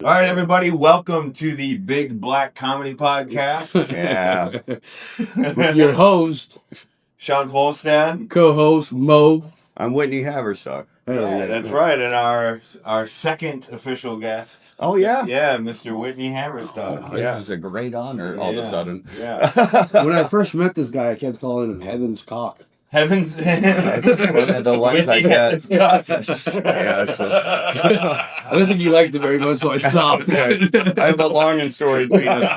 All right, everybody, welcome to the Big Black Comedy Podcast. Yeah. With your host, Sean Folstad. co-host, Mo. I'm Whitney Haverstock. Yeah, that's right. And our second official guest. Oh, yeah? Yeah, Mr. Whitney Haverstock. This is a great honor all of a sudden. Yeah. When I first met this guy, I kept calling him Heaven's Cock. Heaven's That's one of the ones I get. got. Yeah, it's just... I don't think he liked it very much, so I stopped. I have a long and storied penis.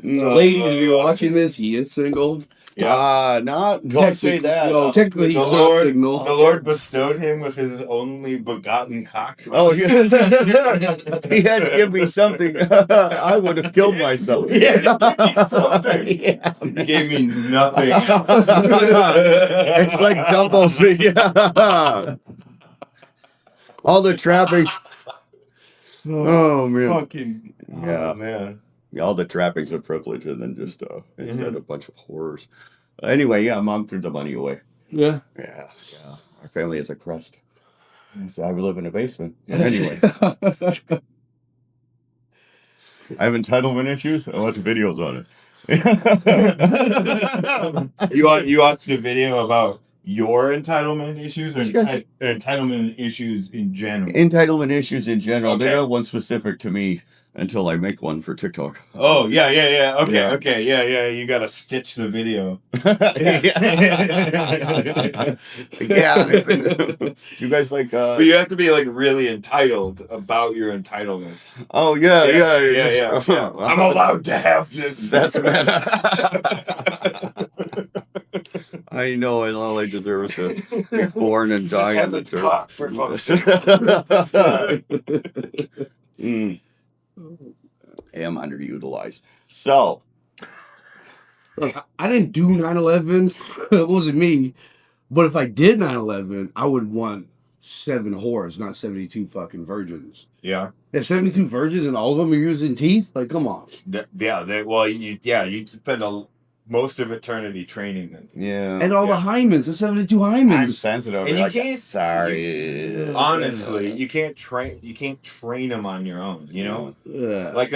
Ladies, if you're watching this, he is single. Don't say that. No, technically he's not single. The Lord bestowed him with his only begotten cock. Oh, yeah. He had to give me something. I would have killed myself. Yeah, give me something. Yeah. He gave me nothing. It's like Dumbo's. Yeah. All the trappings. Oh, man. Fucking. Yeah. Oh, man. All the trappings of privilege, and then just instead a bunch of horrors. Anyway, yeah, Mom threw the money away. Yeah. Yeah. Our family is a crust, so I live in a basement. Anyway, I have entitlement issues. I watch videos on it. You watched a video about your entitlement issues, or entitlement issues in general? Entitlement issues in general. Okay. They're not one specific to me. Until I make one for TikTok. Oh, yeah. Yeah. Okay. You gotta stitch the video. Yeah. Do you guys like... But you have to be, like, really entitled about your entitlement. Oh, yeah. I'm allowed to have this. That's bad. I know, and all I deserve is to be born and die on the cock, for fuck's sake. I am underutilized. So, I didn't do 9/11. It wasn't me. But if I did 9/11, I would want 7 whores, not 72 fucking virgins. Yeah. There's 72 virgins and all of them are using teeth? Like, come on. You spend most of eternity training them. yeah. And all the hymens, the 72 hymens. I'm sensitive. And you like, can't. Sorry. Honestly, you can't train them on your own. You know, Yeah. like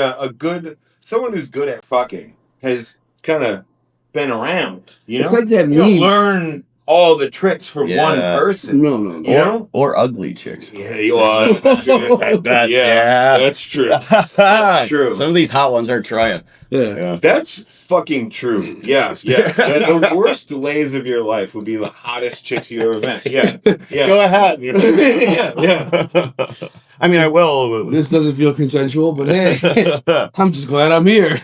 someone who's good at fucking has kind of been around. You know, It's like that you don't meme. learn all the tricks from one person. No. You know? Or ugly chicks. Yeah, that's true. That's true. Some of these hot ones are trying. Yeah. That's fucking true. Yeah. The worst lays of your life would be the hottest chicks you ever met. Yeah. Go ahead. Yeah. I mean, I will. This doesn't feel consensual, but hey, I'm just glad I'm here.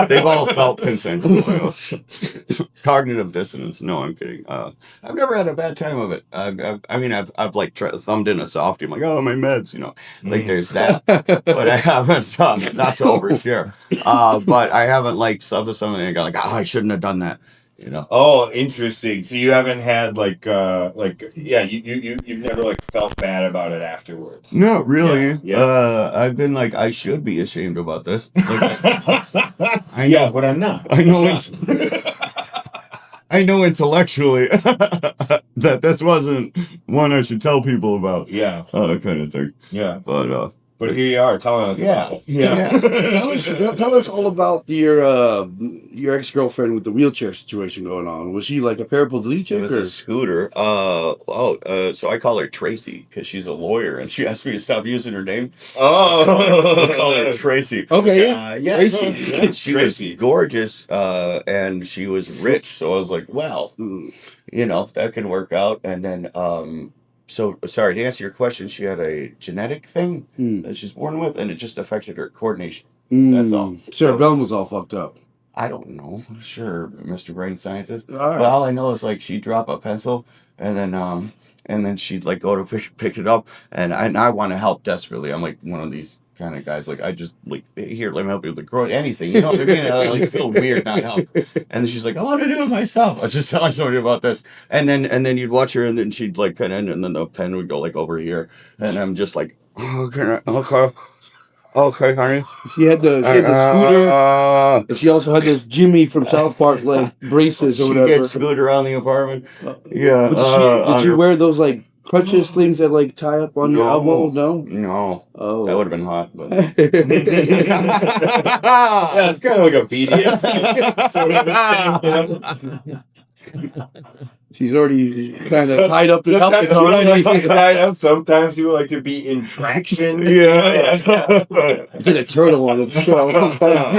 They've all felt consensual. Cognitive dissonance. No, I'm kidding. I've never had a bad time of it. I've like thumbed in a softie. I'm like, oh, my meds, like there's that. But I haven't, not to overshare. But I haven't like subbed to something and got like, oh, I shouldn't have done that. Oh, interesting. So you haven't had you've never like felt bad about it afterwards. No, really. Yeah. I've been like, I should be ashamed about this. Like, I know, yeah, but I'm not. I know intellectually that this wasn't one I should tell people about. Yeah. Kind of thing. Yeah. But here you are telling us about it. Yeah. Tell us all about your ex-girlfriend with the wheelchair situation going on. Was she like a paraplegic chick? It was a scooter. So I call her Tracy because she's a lawyer and she asked me to stop using her name. Oh. I call her Tracy. Okay, yeah. Tracy. She was gorgeous and she was rich. So I was like, well, that can work out. And then, so, sorry, to answer your question, she had a genetic thing that she's born with, and it just affected her coordination. That's all. Cerebellum was all fucked up. I don't know. Sure, Mr. Brain Scientist. All right. But all I know is, like, she'd drop a pencil, and then she'd, like, go to pick it up, and I want to help desperately. I'm, like, one of these kind of guys, like, I just, like, here, let me help you with the anything, you know what I mean? I, like, feel weird not help. And then she's like, I want to do it myself. I was just telling somebody about this. And then you'd watch her, and then she'd, like, kind of, and then the pen would go, like, over here. And I'm just like, oh, okay. Okay, honey. She had the scooter, and she also had those Jimmy from South Park like braces or She whatever. gets scooter around the apartment. Yeah. But did you wear those like crutches things that like tie up on your elbow? No. No. Oh, That would have been hot. But... Yeah, it's kind of like a BDSM sort of a thing. She's already kind of tied up. Sometimes people like to be tied up. Sometimes people like to be in traction. Yeah. It's like a turtle on its shell. Kind of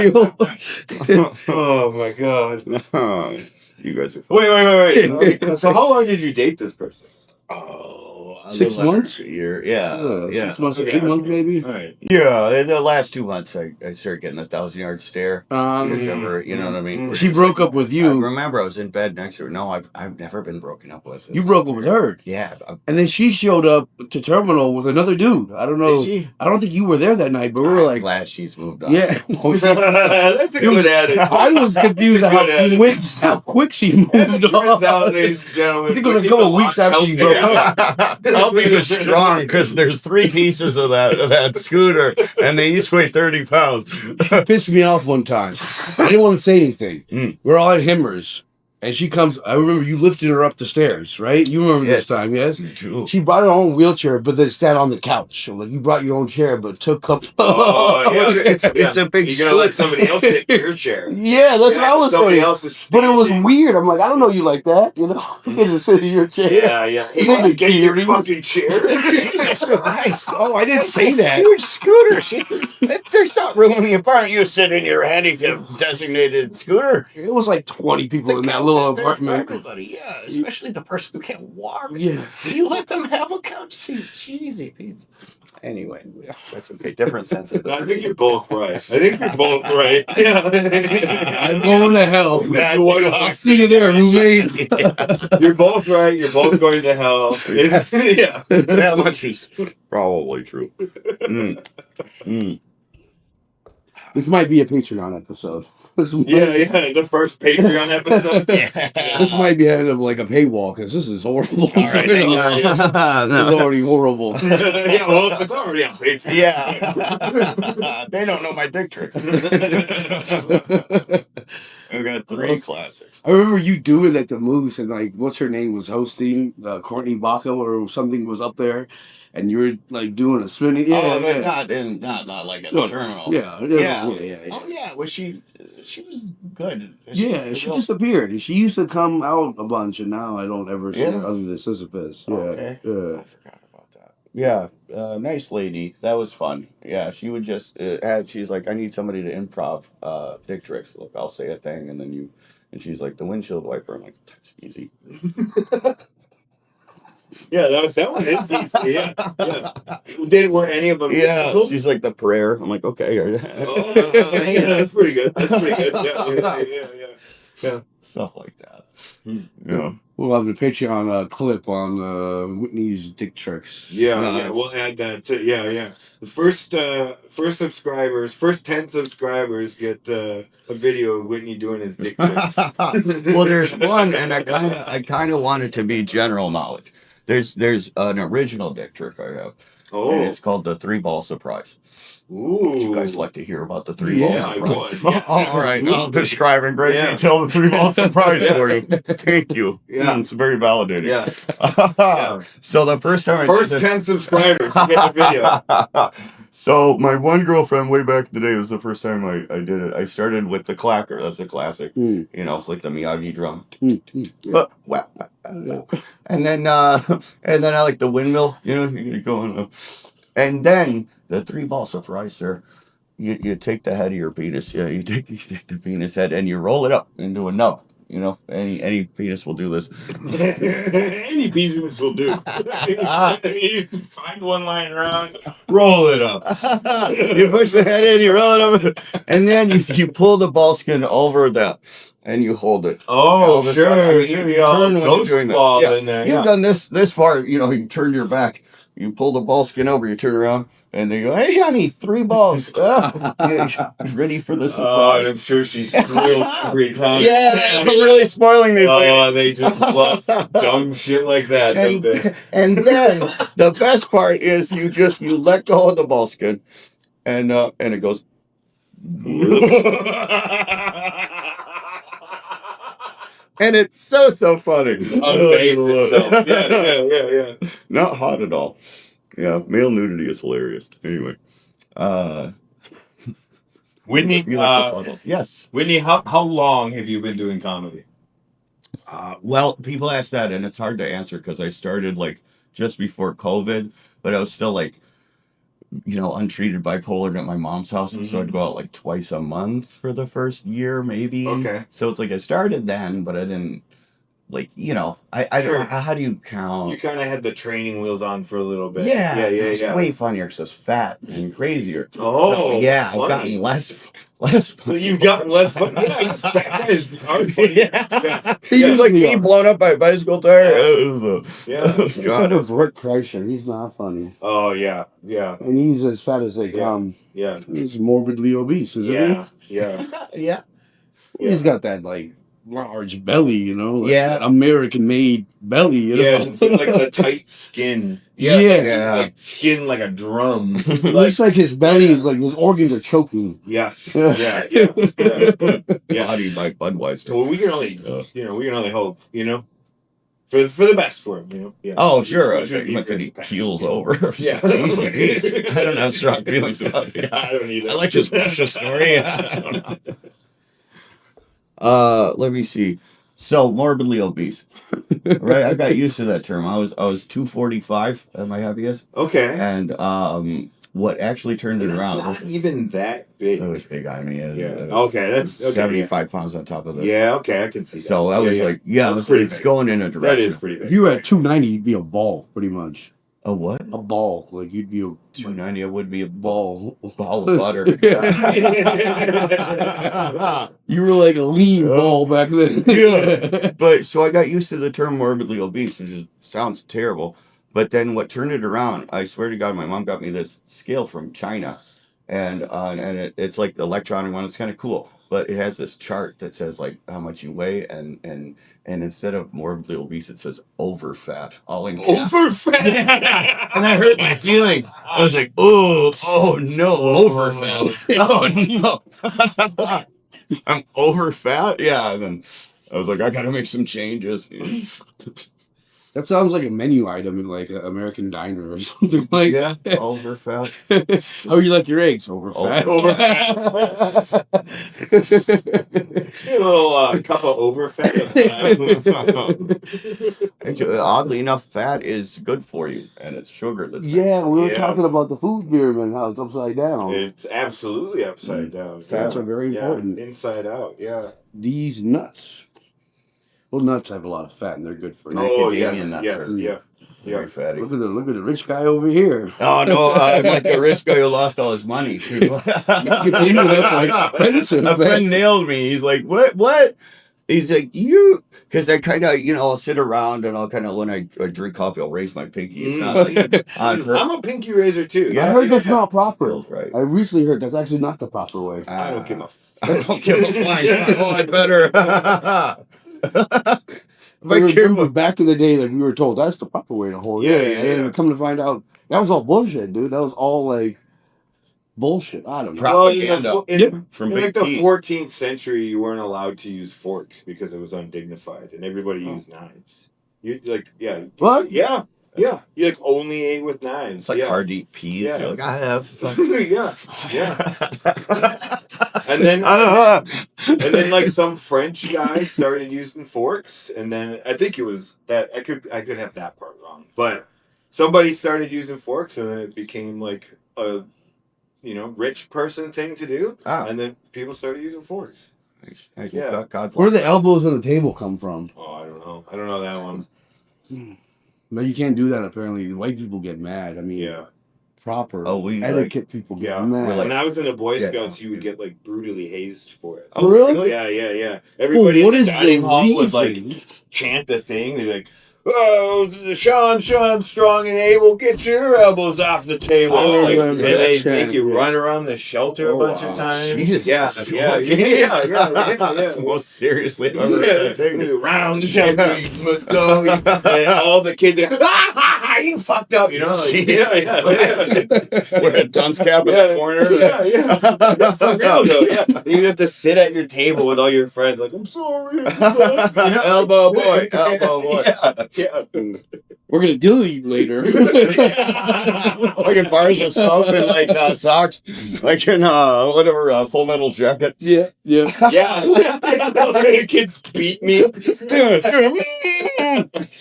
deal. Oh my god. You guys are fun. Wait. So how long did you date this person? Oh, 6 months? A year. Yeah. 6 months, Okay, 8 months maybe. All right. Yeah, in the last 2 months, I started getting the 1,000-yard stare. You know what I mean? She broke up with you. I remember I was in bed next to her. No, I've never been broken up with. You broke up with her. Yeah. And then she showed up to Terminal with another dude. I don't know. Did she? I don't think you were there that night, but we were I'm like, glad she's moved on. yeah. That's a good attitude. I was confused at how quick she moved As it turns on. out, ladies and gentlemen, I think it was a couple of weeks after you broke up. I'll be strong because there's 3 pieces of that scooter, and they each weigh 30 pounds. Pissed me off one time. I didn't want to say anything. We're all at Himmers. And she comes, I remember you lifted her up the stairs, right? You remember this time, yes? True. She brought her own wheelchair, but then sat on the couch. So, like, you brought your own chair, but took up. It's a big You're going to let somebody else take your chair. Yeah, that's what I was somebody saying. Else is But it was weird. I'm like, I don't know you like that, you know? You can just sit in your chair. Yeah. It's like a Get your gear. fucking chair. Jesus Christ. Oh, I didn't say that. Huge scooter. There's not room in the apartment. You sit in your handicap designated scooter. It was like 20 people in that little apartment. Everybody, yeah, especially the person who can't walk. Yeah. You let them have a couch seat. Jeezy Pete. Anyway, that's okay. Different sense of it. I think you're both right. Yeah. I'm going to hell. I'll see you there, roommate. You're both right. You're both going to hell. Yeah. That much is probably true. This might be a Patreon episode. Yeah. The first Patreon episode. This might be end of like a paywall because this is horrible. All right, This is already horrible. Yeah, well, it's already on Patreon. Yeah. They don't know my dick trick. I've got 3 classics. I remember you doing at the Moose and like, what's her name was hosting, Courtney Baca or something was up there, and you were like doing a spinning. But not like at the terminal. Yeah. Oh yeah, was she was good. She disappeared. She used to come out a bunch, and now I don't ever see her other than Sisyphus. Yeah, okay. Yeah. I forgot about that. Yeah, nice lady. That was fun. Yeah, she would just she's like, I need somebody to improv dick tricks. Look, I'll say a thing, and then and she's like, the windshield wiper. I'm like, that's easy. Yeah, that one is easy. Yeah. Were any of them? Yeah, difficult? she's like the prayer. I'm like, okay. Yeah, that's pretty good. Yeah. Stuff like that. Yeah. We'll have the Patreon clip on Whitney's dick tricks. Yeah, we'll add that too. Yeah. The first 10 subscribers get a video of Whitney doing his dick tricks. Well, there's one, and I kind of want it to be general knowledge. There's an original dick trick I have. Oh. And it's called the 3-ball surprise. Ooh. Would you guys like to hear about the 3-ball surprise? I would. Yes, All right, I'll describe in great detail the 3-ball surprise for you. Thank you. Yeah. It's very validating. Yeah. So the first time First 10 subscribers, you get the video. So my one girlfriend way back in the day was the first time I did it. I started with the clacker. That's a classic. You know, it's like the Miyagi drum. And then I like the windmill. You know, you're going. And then the 3-ball surprise, sir. You take the head of your penis. Yeah, you take the penis head and you roll it up into a nub. You know, any penis will do this. Any penis will do. You find one lying around, roll it up. You push the head in, you roll it up, and then you pull the ball skin over that, and you hold it. Oh, sure. You turn when you're doing this. In there. You've done this far. You know, you turn your back. You pull the ball skin over, you turn around, and they go, hey, honey, 3 balls. Ready for the surprise. Oh, and I'm sure she's thrilled every time. Yeah, I'm really spoiling these ladies. Oh, they just love dumb shit like that, don't they? And then the best part is you let go of the ball skin, and it goes. And it's so funny. Unbathes itself. Yeah. Not hot at all. Yeah, male nudity is hilarious. Anyway, Whitney, you like the funnel? Yes. Whitney, how long have you been doing comedy? Well, people ask that, and it's hard to answer because I started like just before COVID, but I was still like, untreated bipolar at my mom's house, so I'd go out like twice a month for the first year, maybe. Okay. So it's like I started then, but I didn't like, Sure. how do you count? You kind of had the training wheels on for a little bit. Yeah, it's way funnier because I was fat and crazier. Oh, so, yeah, funny. I've gotten less. You've gotten less fun. Yeah, these fat guys are funny. Yeah. He was like me blown up by a bicycle tire. Yeah. You said with Rick Kreischer, he's not funny. Oh yeah. And he's as fat as they come. Yeah. He's morbidly obese, isn't he? Yeah. He's got that like large belly, like Yeah. that American-made belly, Yeah, like the tight skin. Yeah. Like skin like a drum. It looks like his belly is like his organs are choking. Yes. Yeah. Yeah. Bodied by Budweiser. So we can only, we can only hope, for the best for him, Yeah. Oh, sure. Which would be Like for that the he best. keels over. Yeah. Jeez. I don't have strong feelings about it. I don't either. I like his Russia story. I don't know. Let me see. So morbidly obese, right? I got used to that term. I was 245 at my happiest, Okay. and what actually turned it around? Not even that big. It was big on me. Okay, that's 75 pounds on top of this. Yeah. Okay, I can see that. So I was like, That's pretty it's big. going in a direction. That is pretty big. If you were at 290, you'd be a ball, pretty much. A what? A ball. Like you'd be a 290. I would be a ball. ball of butter. You were like a lean ball back then. Yeah. But so I got used to the term morbidly obese, which sounds terrible. But then what turned it around, I swear to God, my mom got me this scale from China. And it's like the electronic one. It's kind of cool. But it has this chart that says like how much you weigh and instead of morbidly obese, it says overfat. All in caps. Overfat. Yeah. And that hurt my feelings. I was like, oh no, overfat. Oh no. I'm overfat? Yeah. And then I was like, I gotta make some changes. That sounds like a menu item in like an American diner or something like Yeah, that. overfat. How you like your eggs? Overfat. A little cup of overfat. Actually, oddly enough, fat is good for you, and it's sugar that's bad. Yeah, we were talking about the food pyramid, how it's upside down. It's absolutely upside down. Fats are very important. Inside out, yeah. These nuts. Well, nuts have a lot of fat, and they're good for you. Macadamia nuts are very fatty. Look at the rich guy over here. Oh no, I'm like the rich guy who lost all his money. Macadamia nuts are expensive. A friend nailed me. He's like, what? He's like, because I kind of, I'll sit around and I'll kind of, when I drink coffee, I'll raise my pinky. It's not like I'm a pinky raiser too. I heard that's not proper. Feels right. I recently heard that's actually not the proper way. I don't give a I don't give a flying. Oh, I better. Back in the day that we were told that's the proper way to hold. Yeah. And come to find out that was all bullshit, dude. That was all like bullshit. I don't know. Propaganda. In like the 14th century, you weren't allowed to use forks because it was undignified, and everybody used knives. What? Yeah. You like only ate with knives. It's like hard to eat peas. Yeah. You're like, I have. And then like some French guy started using forks, and then I think it was that I could have that part wrong, but somebody started using forks, and then it became like a rich person thing to do, and then people started using forks. Yeah. Where do the elbows on the table come from? Oh, I don't know. I don't know that one. But you can't do that apparently. White people get mad. I mean, proper etiquette people get mad. When I was in the Boy Scouts, you would get like brutally hazed for it. Oh, really? Yeah. Everybody in the dining hall would like chant the thing. They'd be like, "Oh, Sean, strong and able, get your elbows off the table." And they make you run around the shelter a bunch of times. Jesus. Yeah. That's the most seriously I've ever taken. Round the shelter, you must go. And all the kids are, you fucked up, you know? Like, Jeez. yeah. Wear a dunce cap in the corner. Yeah. For real, though, yeah. You have to sit at your table with all your friends, like, I'm sorry. Elbow boy. Yeah. We're gonna deal you later. Like in bars of soap and like socks, like in whatever Full Metal Jacket. Yeah. Yeah. The kids beat me.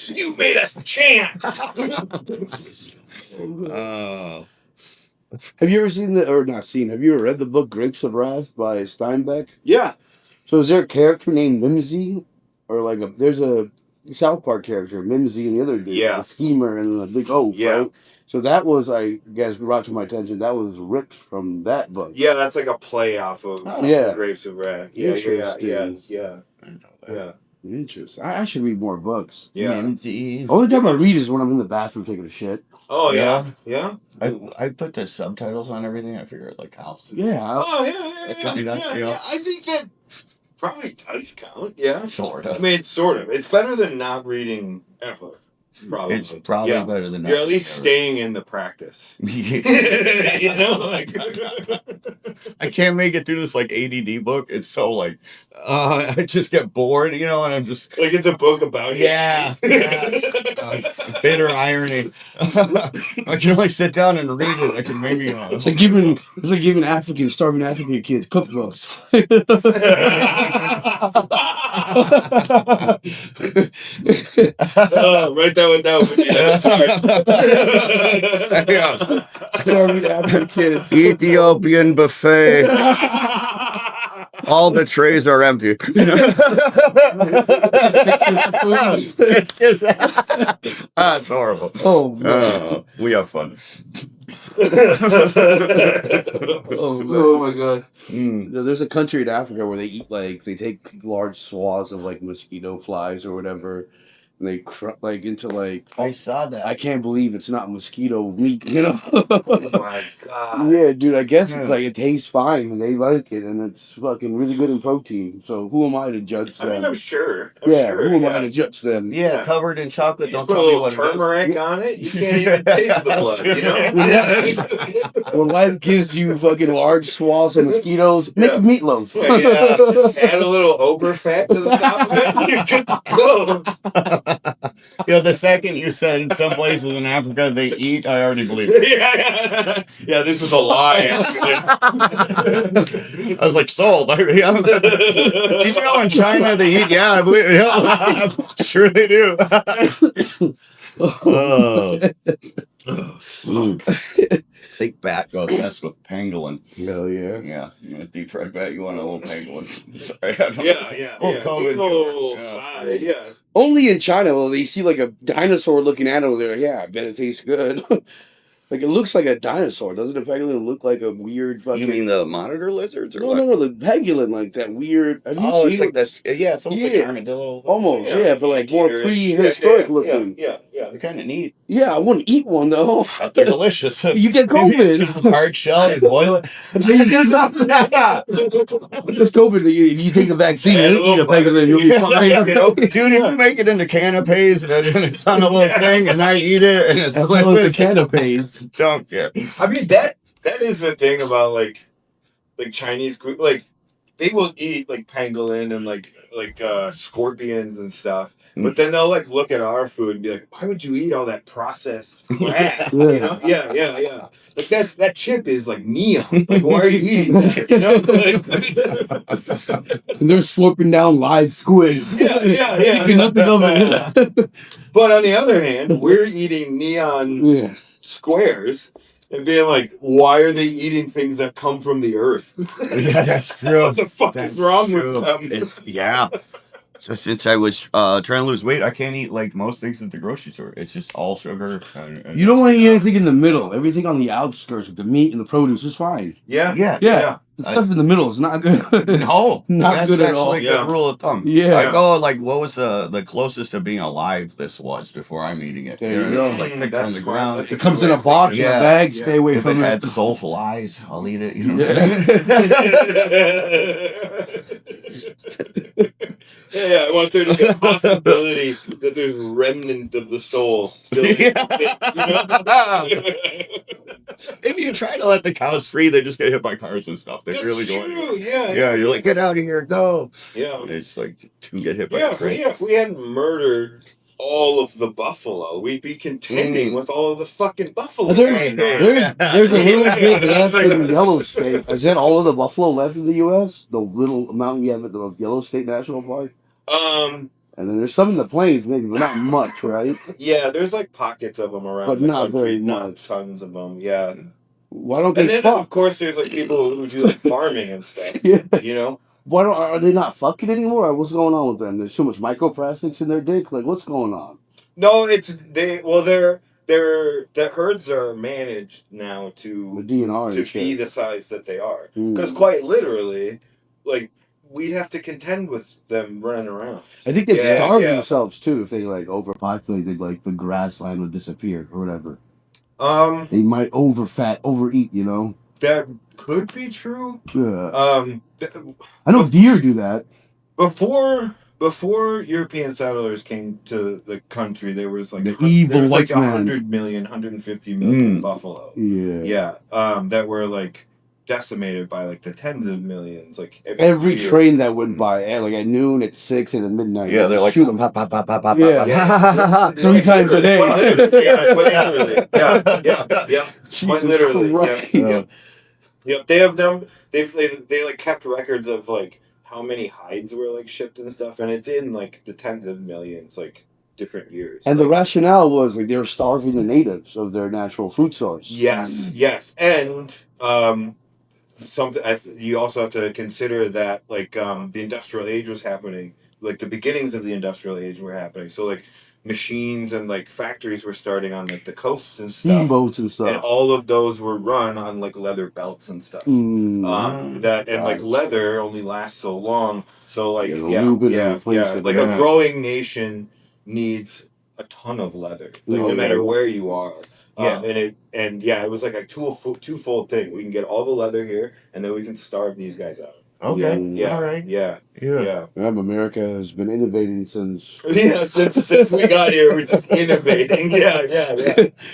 You made us chant. Have you ever seen have you ever read the book Grapes of Wrath by Steinbeck? Yeah. So is there a character named Mimsy? Or there's a South Park character, Mimsy, and the other dude, Yeah. the schemer and the big oaf, Yeah. right? So that was, I guess, brought to my attention, that was ripped from that book. Yeah, that's like a play off of Yeah. Grapes of Wrath. Yeah. Interesting. I should read more books. Yeah. Only time I read is when I'm in the bathroom taking a shit. Oh, yeah. Yeah. I put the subtitles on everything. I figure it like counts. Yeah. Oh, yeah. I think that probably does count. Yeah. Sort of. I mean, sort of. It's better than not reading ever. Probably. It's probably better than You're at least ever. staying in the practice. You know, like I can't make it through this like ADD book. It's so like I just get bored, and I'm just like it's a book about bitter irony. I can only sit down and read it. I can maybe It's like giving starving African kids cookbooks. Write that one down. Starving African kids. Ethiopian buffet. All the trays are empty. That's horrible. Oh, man. We have fun. Oh my god. There's a country in Africa where they eat they take large swaths of mosquito flies or whatever, and they into I saw that. I can't believe it's not mosquito meat, Oh my god. Yeah, dude. I guess it's it tastes fine and they like it, and it's fucking really good in protein. So who am I to judge them? I mean, I'm sure. Who am I to judge them? Yeah, covered in chocolate. You Don't put a tell me little what turmeric on it. You can't even taste the blood. You know. When life gives you fucking large swaths of mosquitoes, make meatloaf. Add a little ogre fat to the top of it. You're good to go. The second you said in some places in Africa they eat, I already believe it. Yeah, this is a lie. I was like, sold. Did you know in China they eat? Yeah, I believe. Yeah, I'm sure they do. Think bat goes best with pangolin. Oh yeah. Yeah, you want a deep fried bat? You want a little pangolin? Sorry, COVID. Side, yeah. Only in China will they see a dinosaur looking at them. They're like, yeah, I bet it tastes good. It looks like a dinosaur. Doesn't a pangolin look like a weird fucking... You mean the monitor lizards? Or No, the pangolin, that weird... Have you seen it's like this. Yeah, it's almost like an armadillo. Almost, but more prehistoric looking. Yeah. They're kind of neat. Yeah, I wouldn't eat one, though. They're delicious. You get COVID. Hard shell, you boil it. Just COVID, if you take a vaccine and eat a pangolin, you'll be fine. Dude, if you make it into canapes and it's on a little thing and I eat it and it's liquid. Canapes. Don't care. I mean, that is the thing about Chinese group. They will eat pangolin and scorpions and stuff. But then they'll look at our food and be like, "Why would you eat all that processed crap?" You know? Yeah. That chip is neon. Why are you eating that? You know? And they're slurping down live squid. Yeah. Nothing of it. But on the other hand, we're eating neon squares. And being like, why are they eating things that come from the earth? Yeah, that's true. What the fuck is wrong with them? Yeah. So since I was trying to lose weight, I can't eat most things at the grocery store. It's just all sugar. And you don't want to eat anything in the middle. Everything on the outskirts with the meat and the produce is fine. Yeah. The stuff in the middle is not good. No, not good at all. That's actually the rule of thumb. Yeah. I go what was the closest to being alive this was before I'm eating it. There you go. It's picked from the ground. It comes in a box, in a bag. Stay away if from it. it. Had soulful eyes, I'll eat it. Yeah, I want there to be a possibility that there's remnant of the soul still in If you try to let the cows free, they just get hit by cars and stuff. They That's really go true. anywhere. Yeah. You're like, get out of here, go. Yeah. It's like to get hit by a train. If we hadn't murdered all of the buffalo, we'd be contending with all of the fucking buffalo. There's a little bit left in the Yellow State. Is that all of the buffalo left in the U.S.? The little amount we have at the Yellow State National Park? And then there's some in the plains, maybe, but not much, right? Yeah, there's like pockets of them around But the not country, very not much. tons of them. Yeah. Why don't they And then, fuck? of course, there's like people who do like farming and stuff. Yeah. You know? Why don't are they not fucking anymore? Or what's going on with them? There's too much microplastics in their dick. Like, what's going on? No, the herds are managed now The to DNR and be shit. the size that they are. Because quite literally, like we'd have to contend with them running around. I think they'd starve themselves too if they like overpopulated. Like the grassland would disappear or whatever. They might overeat. You know. That could be true. Yeah. I know deer do that. Before European settlers came to the country, there was like the evil there was white like man. 100 million, 150 million buffalo. Yeah. That were like decimated by like the tens of millions. Like every train that went by, like at noon, at 6, and at midnight. Yeah, they're like shoot them. Pop, pop, pop, pop, pop, Yeah. 3 times a day. Literally. Yeah. Jesus literally. Christ. Yep. They have them. They like kept records of like how many hides were like shipped and stuff, and it's in like the tens of millions, like different years. And the rationale was like they were starving the natives of their natural food source. Yes, and something you also have to consider that like the industrial age was happening, like the beginnings of the industrial age were happening. So like machines and like factories were starting on like the coasts and stuff, steamboats and stuff, and all of those were run on like leather belts and stuff. Like leather only lasts so long. So like like a growing nation needs a ton of leather, like no matter where you are. It was like a twofold thing. We can get all the leather here, and then we can starve these guys out. Okay. All right. Yeah. America has been innovating since. Since we got here, we're just innovating. Yeah.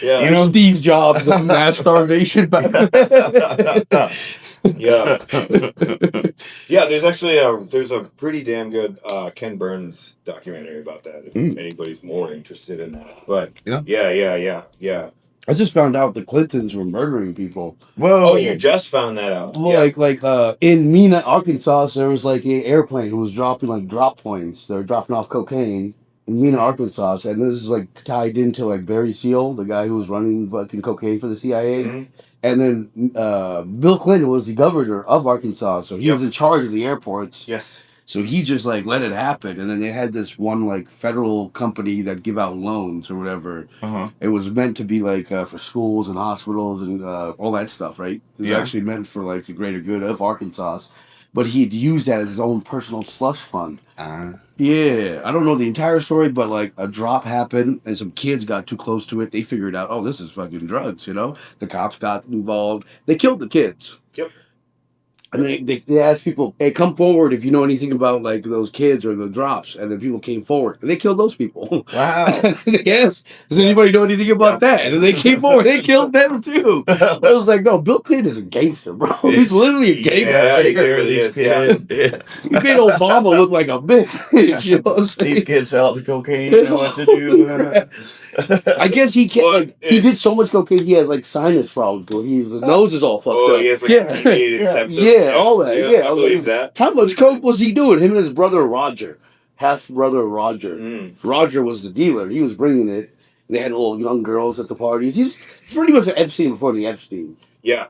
You know, Steve Jobs of mass starvation. Yeah. There's actually a pretty damn good Ken Burns documentary about that. If anybody's more interested in that, but yeah. I just found out the Clintons were murdering people. Whoa! Oh, you just found that out? Well, like in Mena, Arkansas, there was like an airplane who was dropping like drop points. They were dropping off cocaine in Mena, Arkansas, and this is like tied into like Barry Seal, the guy who was running fucking cocaine for the CIA. Mm-hmm. And then Bill Clinton was the governor of Arkansas, so he was in charge of the airports. Yes. So he just like let it happen, and then they had this one like federal company that give out loans or whatever. It was meant to be like for schools and hospitals and all that stuff, right? It was actually meant for like the greater good of Arkansas, but he'd used that as his own personal slush fund. Yeah, I don't know the entire story, but like a drop happened and some kids got too close to it. They figured out, oh, this is fucking drugs, you know? The cops got involved. They killed the kids. Yep. And they asked people, hey, come forward if you know anything about like those kids or the drops. And then people came forward. And they killed those people. Wow. Yes. Does anybody know anything about that? And then they came forward. They killed them too. I was like, no, Bill Clinton is a gangster, bro. He's literally a gangster. Yeah, he really is. He made Obama look like a bitch. You know what I'm saying? These kids sell the cocaine. You know what to do. I guess he can't. He did so much cocaine. He has like sinus problems. His nose is all fucked up. He has like all that. I believe that. How much coke was he doing? Him and his brother Roger, half brother Roger. Roger was the dealer. He was bringing it. They had little young girls at the parties. He's pretty much an Epstein before the Epstein. Yeah.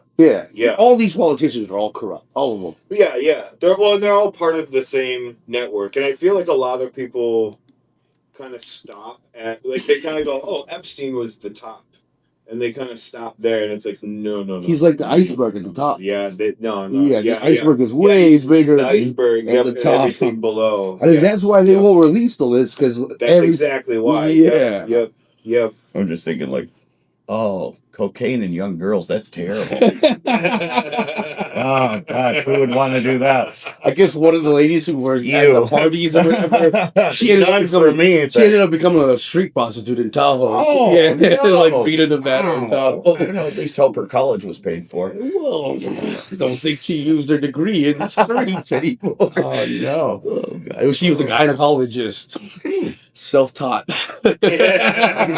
All these politicians are all corrupt. All of them. Yeah. They're all part of the same network, and I feel like a lot of people kind of stop at like they kind of go, "Oh, Epstein was the top," and they kind of stop there, and it's like, no. He's like the iceberg at the top. Yeah, no. Yeah, the iceberg is way bigger. He's the iceberg at the top. And everything below. I think that's why they won't release the list because that's exactly why. Yeah. Yep. I'm just thinking like Oh, cocaine and young girls. That's terrible. Oh, gosh. Who would want to do that? I guess one of the ladies who were at the parties or whatever, she ended up becoming a street prostitute in Tahoe. Oh, yeah, no. like being in Nevada in Tahoe. I don't know, at least hope her college was paid for. Well, I don't think she used her degree in the streets anymore. Oh, no. Oh, God. She was a gynecologist. Self-taught. Yeah.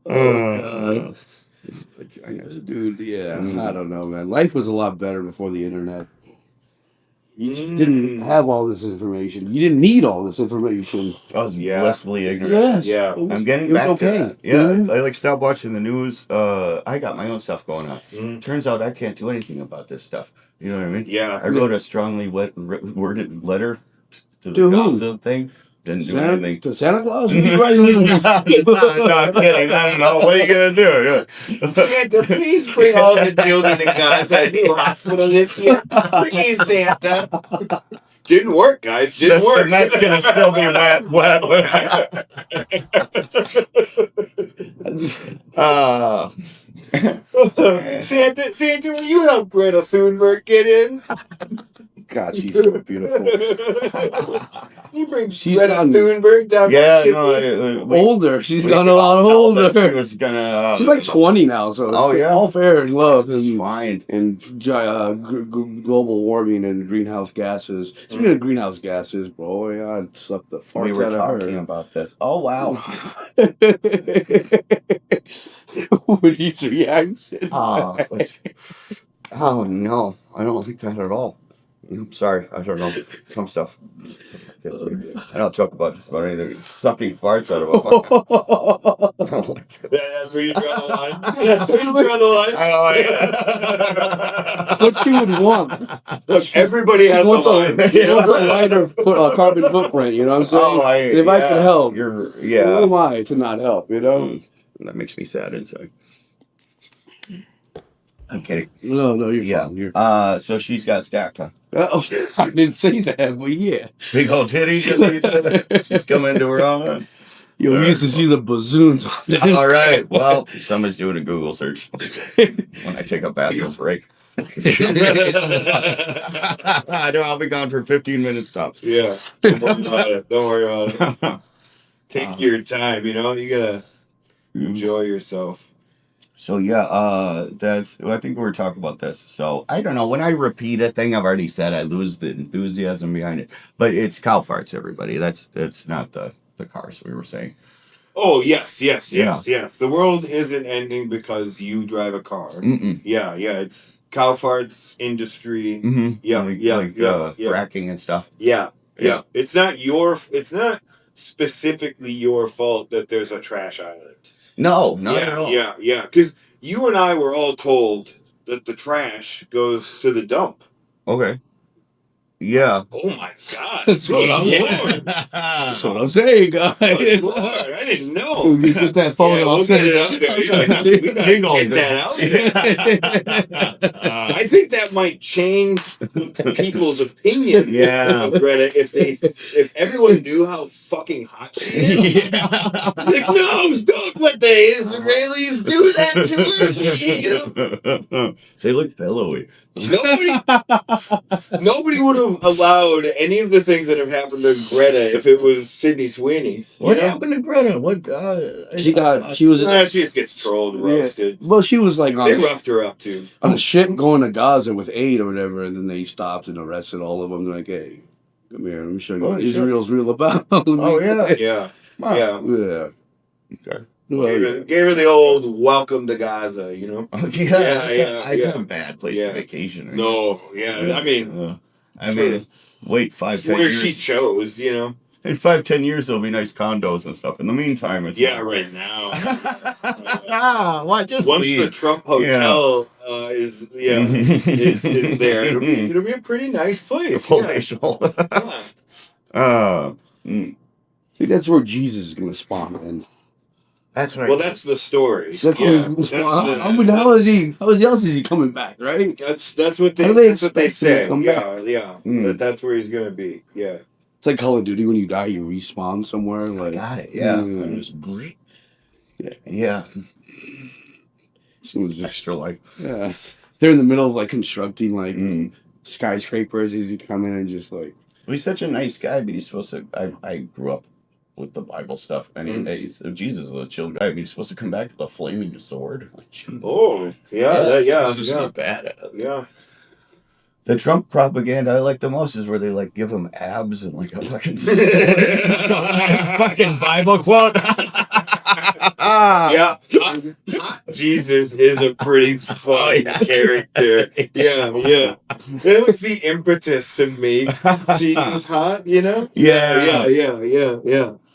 Oh, God. Vaginas. Dude, yeah, I don't know, man. Life was a lot better before the internet. You just didn't have all this information. You didn't need all this information. I was blissfully ignorant. Yes. Yeah. I'm getting back to that. Yeah, I like stopped watching the news. I got my own stuff going on. Turns out I can't do anything about this stuff. You know what I mean? Yeah. I wrote a strongly worded letter to the To who? Gaza thing. Didn't do anything. To Santa Claus? No, I'm kidding. I don't know. What are you gonna do? Santa, please bring all the children in Gaza to the hospital this year. Please, Santa. Didn't work, guys. Didn't work. That's gonna still be wet. Santa, will you help Greta Thunberg get in? God, she's so beautiful. You bring She's Greta gone- Thunberg down. Yeah, older. She's gone a lot older. She was gonna. She's like 20 now, so it's all fair and love. That's fine. And global warming and greenhouse gases. Speaking of greenhouse gases, boy, I'd suck the farts We were out of talking her. about this. Oh wow. Woody's reaction. Oh no, I don't like that at all. I'm sorry, I don't know. Some stuff gets me. I don't joke about just about anything. Sucking farts out of a fucking. That's where you draw the line. That's where you draw the line. I don't like What she would want. Look, everybody has a line. She wants a lighter carbon footprint, you know what I'm saying? If I can help, who am I to not help, you know? That makes me sad inside. I'm kidding. No, you're fine. You're... So she's got stacked, huh? I didn't say that, but yeah. Big old titty. She's coming into her own. You used to see the bazzoons on this. All right. Well, somebody's doing a Google search when I take a bathroom break. I'll be gone for 15 minutes tops. Yeah. Don't worry about it. Take your time, you know? You gotta enjoy yourself. So yeah, I think we were talking about this. So I don't know. When I repeat a thing I've already said, I lose the enthusiasm behind it. But it's cow farts, everybody. That's not the cars we were saying. Oh yes. The world isn't ending because you drive a car. Mm-mm. Yeah. It's cow farts industry. Mm-hmm. Yeah. Fracking and stuff. Yeah. It's not specifically your fault that there's a trash island. No, not at all. Yeah. Because you and I were all told that the trash goes to the dump. Okay. Yeah. Oh my God. That's what I'm saying. That's what I'm saying, guys. Lord, I didn't know. You get that photo. I'll send it up there. We gotta get that out there. I think that might change people's opinion of Greta if everyone knew how fucking hot she is. Like, no, don't let the Israelis do that to her. They look billowy. Nobody would have allowed any of the things that have happened to Greta if it was Sydney Sweeney. What happened to Greta? She just gets trolled, roasted. Well, she was like they roughed her up too. On a ship going to Gaza with aid or whatever, and then they stopped and arrested all of them. They're like, hey, come here, let me show you what Israel's real about. Oh yeah. Yeah. Okay. Gave her the old welcome to Gaza, you know? It's a bad place to vacation. Right? No, I mean, wait 5-10 where years. she chose, you know? In 5-10 years, there'll be nice condos and stuff. In the meantime, it's right now. What? Just once leave. The Trump hotel is there, it'll be a pretty nice place. Palatial. I think that's where Jesus is going to spawn in. That's right. Well, that's the story. How else is he coming back? Right. That's what they say. Yeah. That's where he's gonna be. Yeah. It's like Call of Duty. When you die, you respawn somewhere. Like, Got it. Yeah. Mm. Yeah. Someone's just Extra life. yeah. They're in the middle of like constructing like skyscrapers as you come in and just like. Well, he's such a nice guy, but he's supposed to. I grew up with the Bible stuff, and Jesus is a chill guy, but he's supposed to come back with a flaming sword. Like, Oh, it's just be bad. Yeah. The Trump propaganda I like the most is where they like give him abs and like a fucking fucking Bible quote. Yeah. Jesus is a pretty fun character. Yeah. It was the impetus to make Jesus hot, you know? Yeah.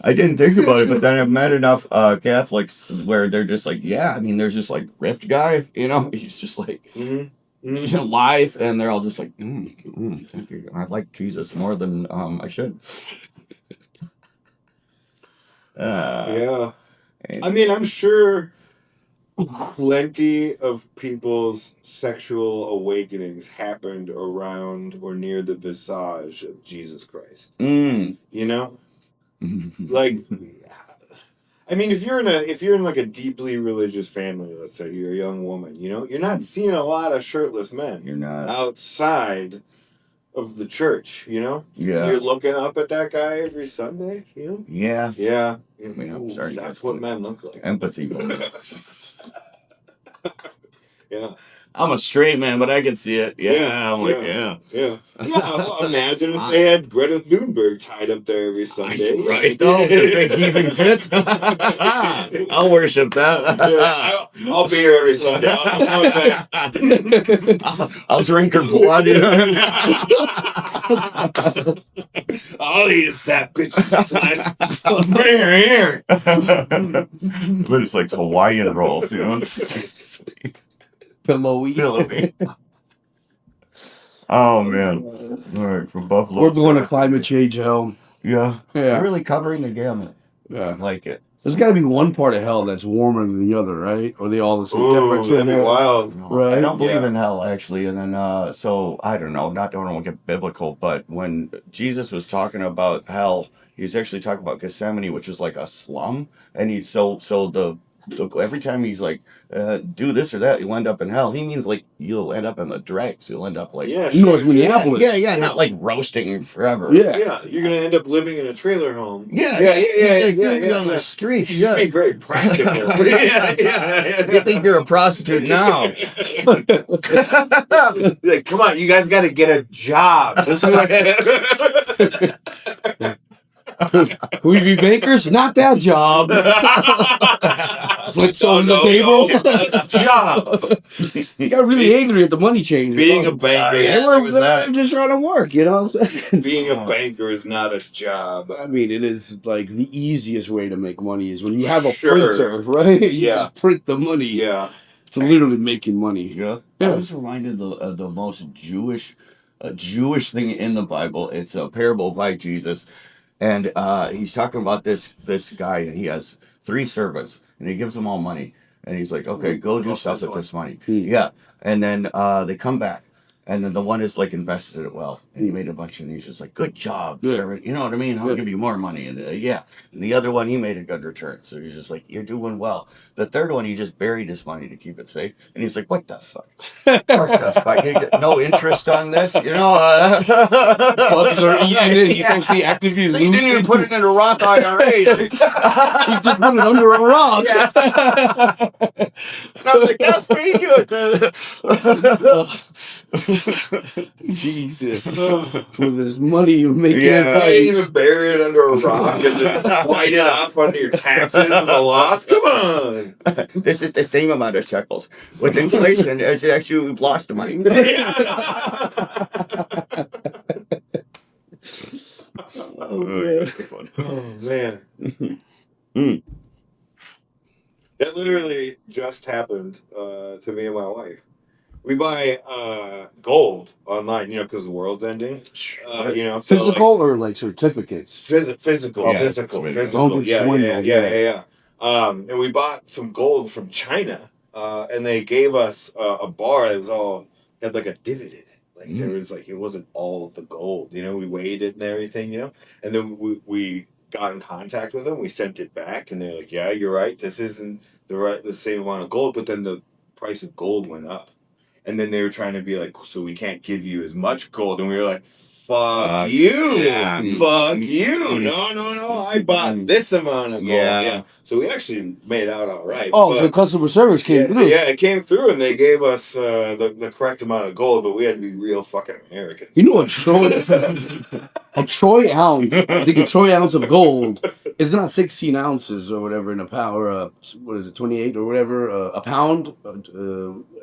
I didn't think about it, but then I've met enough Catholics where they're just like, yeah, I mean, there's this like ripped guy, you know, he's just like live, and they're all just like, thank you. I like Jesus more than I should. Yeah. I mean, I'm sure plenty of people's sexual awakenings happened around or near the visage of Jesus Christ. You know? Like, I mean, if you're in like a deeply religious family, let's say you're a young woman, you know, you're not seeing a lot of shirtless men. You're not outside of the church, you know? Yeah. You're looking up at that guy every Sunday, you know? Yeah. Yeah. I mean, I'm sorry. That's what men look like. Empathy. Yeah. I'm a straight man, but I can see it. Yeah. Well, imagine if they had Greta Thunberg tied up there every Sunday. Right, though. The big heaving tits. I'll worship that. I'll be here every Sunday. I'll drink her blood. I'll eat a fat bitch's flesh. Bring her here. But it's like Hawaiian rolls, you know? Sweet. Pillowy. Oh, man. All right, from Buffalo. We're going to climate change hell. Yeah. Yeah. We're really covering the gamut. Yeah. I like it. There's got to be one part of hell that's warmer than the other, right? Or they all the same temperature? That'd be wild. Right? I don't believe in hell, actually. And then, so, I don't know. I don't want to get biblical, but when Jesus was talking about hell, he was actually talking about Gethsemane, which is like a slum. And so every time he's like, do this or that, you'll end up in hell. He means like you'll end up in the dregs. You'll end up like North Minneapolis. Yeah, not like roasting forever. Yeah, you're gonna end up living in a trailer home. Yeah. On the streets. You be very practical. You think you're a prostitute now? Like, come on, you guys got to get a job. This is Can we be bakers? Not that job. Flips on the table. Job. He got really angry at the money change. Being a banker. They're just trying to work, you know what I'm saying? Being a banker is not a job. I mean, it is like the easiest way to make money is when you have a printer, right? You just print the money. Yeah. It's literally making money. Yeah. I was reminded of the most Jewish thing in the Bible. It's a parable by Jesus. And he's talking about this guy, and he has 3 servants, and he gives them all money. And he's like, okay, go do stuff with this money. Yeah. And then they come back, and then the one is like invested it well, and he made a bunch, and he's just like, good job, servant. You know what I mean? I'll give you more money. And And the other one, he made a good return. So he's just like, you're doing well. The third one, he just buried his money to keep it safe. And he's like, what the fuck? What the fuck? You get no interest on this? You know? Bugs are eating it. He's actually actively He didn't even put it in a Roth IRA. He just put it under a rock. And I was like, that's pretty good. Jesus. With his money, you make it. I even bury it under a rock and just write it off under your taxes as a loss. Come on. This is the same amount of shekels. With inflation, it's actually we've lost money. Oh man. That literally just happened to me and my wife. We buy gold online, because the world's ending. Physical or like certificates? Physical. Yeah. And we bought some gold from China, and they gave us a bar that had like a divot in it. Like there was like, it wasn't all the gold, you know, we weighed it and everything, you know, and then we got in contact with them, we sent it back, and they're like, yeah, you're right, this isn't the same amount of gold, but then the price of gold went up. And then they were trying to be like, so we can't give you as much gold. And we were like, fuck you. Yeah. Fuck you. No. I bought this amount of gold. Yeah. So we actually made out all right. Oh, so customer service came through. Yeah, it came through and they gave us the correct amount of gold, but we had to be real fucking Americans. You know, a troy ounce, I think a troy ounce of gold is not 16 ounces or whatever in a pound, or what is it, 28 or whatever, a pound?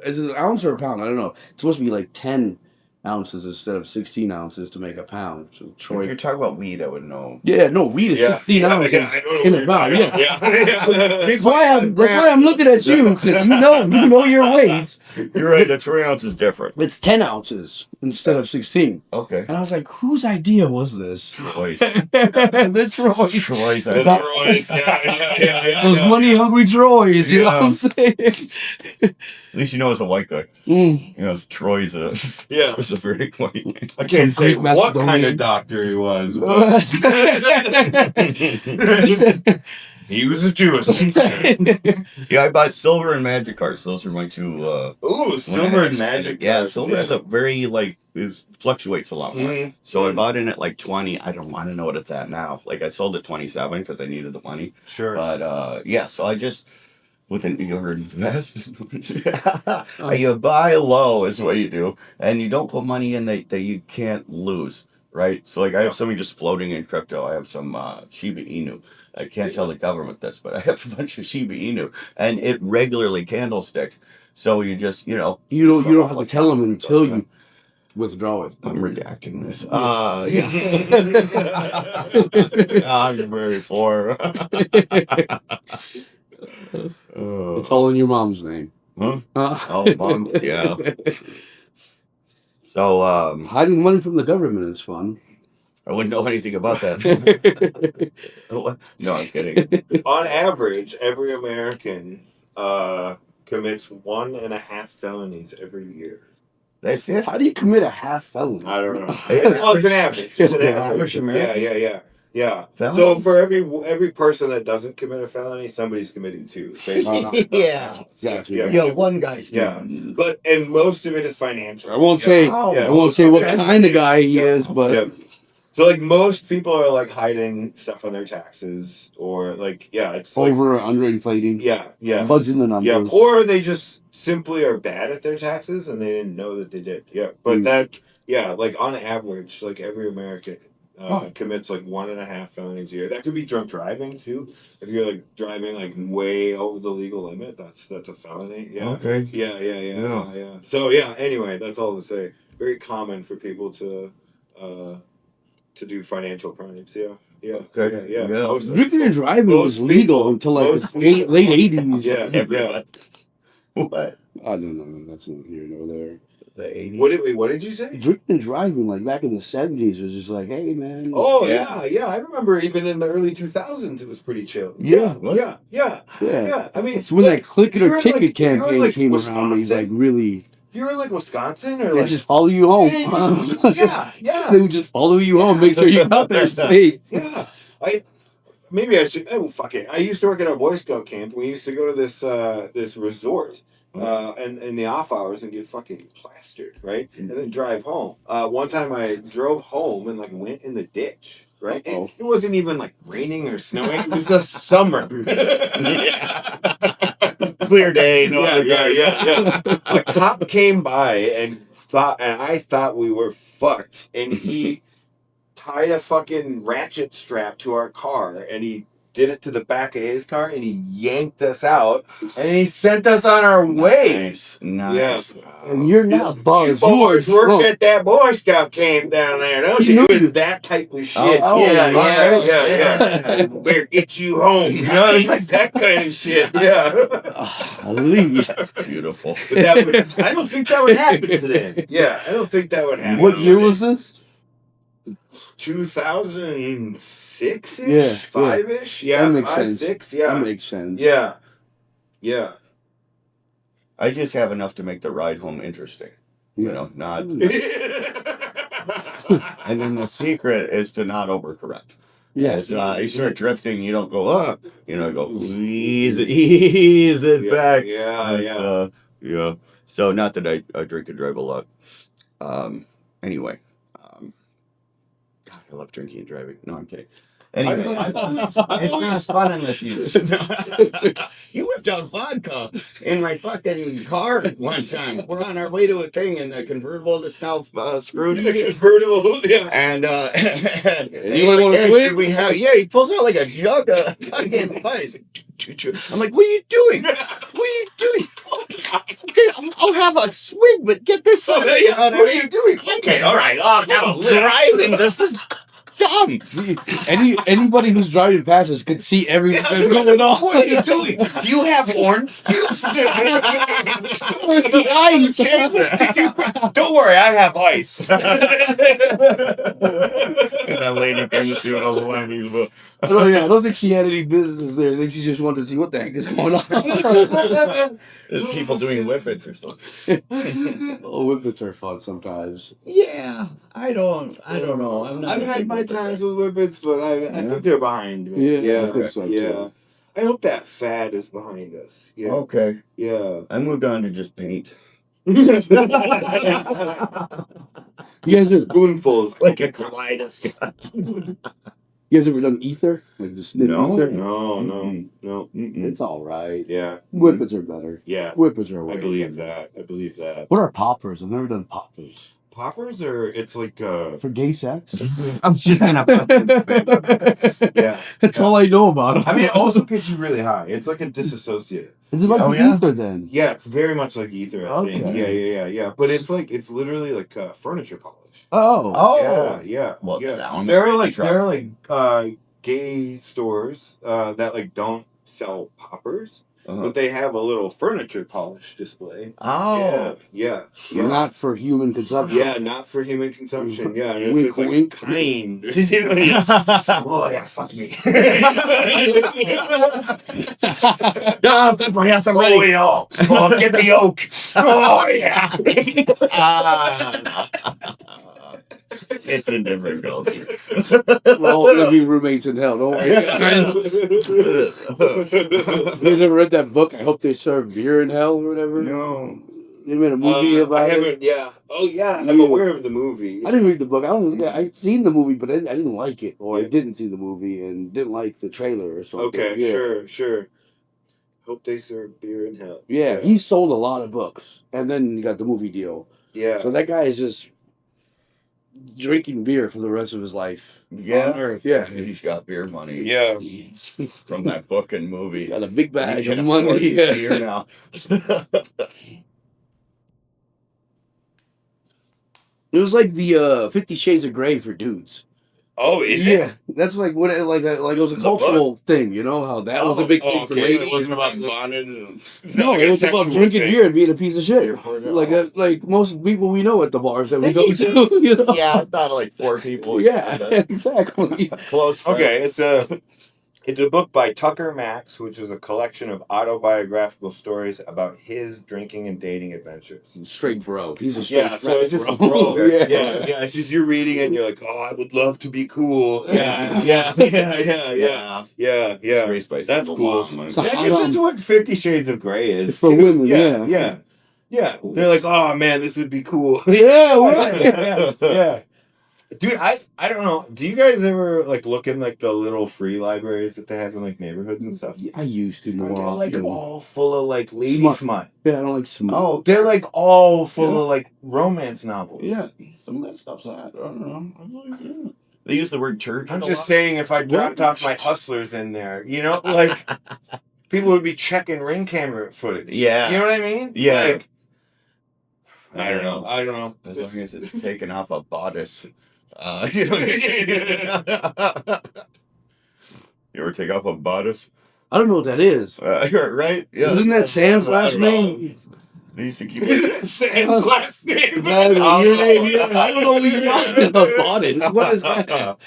Is it an ounce or a pound? I don't know. It's supposed to be like 10 ounces instead of 16 ounces to make a pound. So If you're talking about weed, I would know. Yeah, no, weed is 16 ounces in a pound. Yeah. That's why I'm looking at you, because you know your weight. You're right. A troy ounce is different. It's 10 ounces instead of 16. Okay. And I was like, whose idea was this? Troy's. The Troys. Troy's. The Troys. Yeah. Those money hungry Troys, you know what I'm saying? At least you know it's a white guy. Mm. You know, Troy's a very white name. I can't say Great what kind Macedonian. of doctor he was. He was a Jewish. Yeah, I bought silver and magic cards. Those are my two. Ooh, silver and magic. Yeah, cards. silver has a very it fluctuates a lot more. Mm-hmm. So I bought in at like 20. I don't want to know what it's at now. Like I sold at 27 because I needed the money. Sure. But yeah, so I just you invest. You buy low is what you do, and you don't put money in that you can't lose. Right. So like I have something just floating in crypto. I have some Shiba Inu. I can't tell the government this, but I have a bunch of Shiba Inu, and it regularly candlesticks. So you just, you don't have to tell them until you withdraw it. I'm redacting this. Yeah. I'm very poor. It's all in your mom's name. Huh? Oh, mom. Yeah. So hiding money from the government is fun. I wouldn't know anything about that. No, I'm kidding. On average, every American commits 1.5 felonies every year. That's it? How do you commit a half felony? I don't know. Well, it's an average. It's an average. Yeah. Felony? So for every person that doesn't commit a felony, somebody's committing two. Yeah, one guy's doing. And most of it is financial. I won't say what kind of guy he is, but. Yeah. So like most people are like hiding stuff on their taxes, or like it's like, over or underinflating. Yeah. Fudging the numbers. Yeah, or they just simply are bad at their taxes and they didn't know that they did. Yeah, but like on average, like every American commits like 1.5 felonies a year. That could be drunk driving too. If you're like driving like way over the legal limit, that's a felony. Yeah. Okay. Yeah. So anyway, that's all to say. Very common for people to do financial crimes. Yeah. Okay. Yeah. Drinking and driving was legal until like the late 80s. Yeah. What? I don't know. That's not here nor there. The 80s? What did you say? Drinking and driving, like back in the 70s, was just like, hey, man. Oh, yeah. I remember even in the early 2000s, it was pretty chill. Yeah. Yeah. I mean, it's when that click it or ticket like, campaign came around. He's like, really. If you were in like Wisconsin or they like, just follow you home. Yeah. They would just follow you home, make sure you got there safe. Yeah. Maybe I should. Oh, fuck it. I used to work at a Boy Scout camp. We used to go to this resort, and in the off hours and get fucking plastered, right? And then drive home. One time I drove home and like went in the ditch, right? And it wasn't even like raining or snowing. It was the summer. Clear day. No Yeah. A cop came by and I thought we were fucked, and he tied a fucking ratchet strap to our car, and he did it to the back of his car, and he yanked us out, and he sent us on our way. Nice. Yeah. And you're not buzzed. You boys worked at that Boy Scout camp down there, don't you? It was that type of shit. Yeah. Better get you home. You know, it's like that kind of shit. Yeah. That's beautiful. But I don't think that would happen today. Yeah, I don't think that would happen. What year was this? 2006-ish? Yeah. 5-ish? Yeah, that makes 5, sense. 6, yeah. That makes sense. Yeah. I just have enough to make the ride home interesting. You know, not. And then the secret is to not overcorrect. Yeah. As you start drifting, you don't go up. You know, go ease it back. Yeah. So not that I drink and drive a lot. Anyway, God, I love drinking and driving. No, I'm kidding. Anyway, it's not fun unless you. You whipped out vodka in my fucking car one time. We're on our way to a thing in the convertible that's now screwed. The convertible, yeah. And you want to swing? should we have? Yeah, he pulls out like a jug of fucking ice. I'm like, what are you doing? What are you doing? Okay, I'll have a swig, but get this out of here. What are you doing? Okay, all right. Oh, I'm driving. This is dumb. Anybody who's driving past us could see everything that's going on. What are you doing? Do you have orange juice? Where's the ice? Don't worry, I have ice. That lady came to see what I was laughing about. Oh yeah, I don't think she had any business there. I think she just wanted to see what the heck is going on. There's people doing whippets or something. Oh, whippets are fun sometimes. Yeah, I don't know. I've had my times with whippets, but I think they're behind me. Yeah, I think so too. I hope that fad is behind us. Yeah. Okay. Yeah. I moved on to just paint. You guys are Spoonfuls. Like a kaleidoscope. You guys ever done ether? Like just sniff ether? No. It's all right. Yeah. Whippets are better. Yeah. Whippets are. I believe that. What are poppers? I've never done poppers. Poppers are, it's like, For gay sex? I was just gonna fucking say. yeah. That's all I know about them. I mean, it also gets you really high. It's like a dissociative. Is it like ether then? Yeah, it's very much like ether, I think. Okay. Yeah. But it's literally like furniture polish. Oh. Yeah. Well, Yeah. There are gay stores that like don't sell poppers. But they have a little furniture polish display. Oh. Yeah. Not for human consumption. Yeah, not for human consumption. Yeah. And Wink, it's just wink. like kind. Oh, yeah, fuck me. Yes, I'm ready. Oh, get the yolk. Oh, yeah. It's a different culture. We're all gonna be roommates in hell. Don't worry. You guys ever read that book? I hope they serve beer in hell or whatever. No. They made a movie about it. Yeah. Oh, yeah. I'm aware of the movie. I didn't read the book. I've seen the movie, but I didn't like it, or I didn't see the movie and didn't like the trailer or something. Okay, sure. Hope they serve beer in hell. Yeah, he sold a lot of books, and then he got the movie deal. Yeah. So that guy is just drinking beer for the rest of his life on Earth. Yeah, He's got beer money. Yeah. From that book and movie. Got a big bag He of can money. afford Yeah. beer now. It was like the 50 Shades of Grey for dudes. Oh, is it? That's like what it was a cultural thing, you know how that was a big thing for ladies. It wasn't about bondage. No, it was about drinking beer and being a piece of shit. Like most people we know at the bars that we go to. You know? Yeah, I thought like 4 people. Yeah, exactly. Close friends. Okay, it's a book by Tucker Max, which is a collection of autobiographical stories about his drinking and dating adventures. Straight bro. He's a straight so it's just bro. Yeah. It's just you're reading it and you're like, oh, I would love to be cool. Yeah. That's cool. So I guess that's what 50 Shades of Grey is. For women, Yeah. They're like, oh man, this would be cool. Yeah. Dude, I don't know. Do you guys ever like look in like the little free libraries that they have in like neighborhoods and stuff? I used to more They're often. like all full of like lady smut. Yeah, I don't like smut. Oh, they're like all full of like romance novels. Yeah, some of that stuff's I don't know. They use the word church. I'm just saying, if I dropped off my hustlers in there, you know, like people would be checking ring camera footage. Yeah, you know what I mean? Yeah. Like, I don't know. As long as it's taken off a bodice. You ever take off a bodice? I don't know what that is. Right? Yeah. Isn't that Sam's last name? They used to keep it. Sam's last name. Your name? I don't know what you're talking about. Bodice. What is that?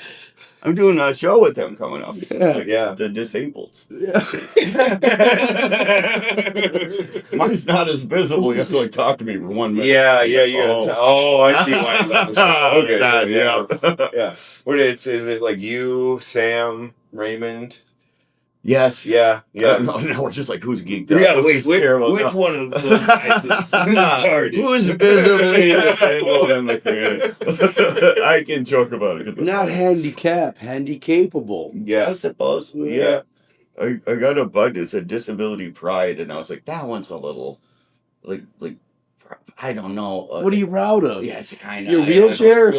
I'm doing a show with them coming up. Yeah. The disabled. Yeah. Mine's not as visible. You have to talk to me for 1 minute. Yeah. You gotta I see why it's on the show. Okay. Yeah. What is it like you, Sam, Raymond? Yes. Yeah. No, we're just like, who's geeked out? Yeah, Which one of those guys is retarded? Who's visibly disabled in the community? I can joke about it. Not handicap, handicapable. Yeah. I suppose. Yeah. I got a bug that said disability pride, and I was like, that one's a little, like I don't know. What are you proud of? Yeah, it's kind of your wheelchair.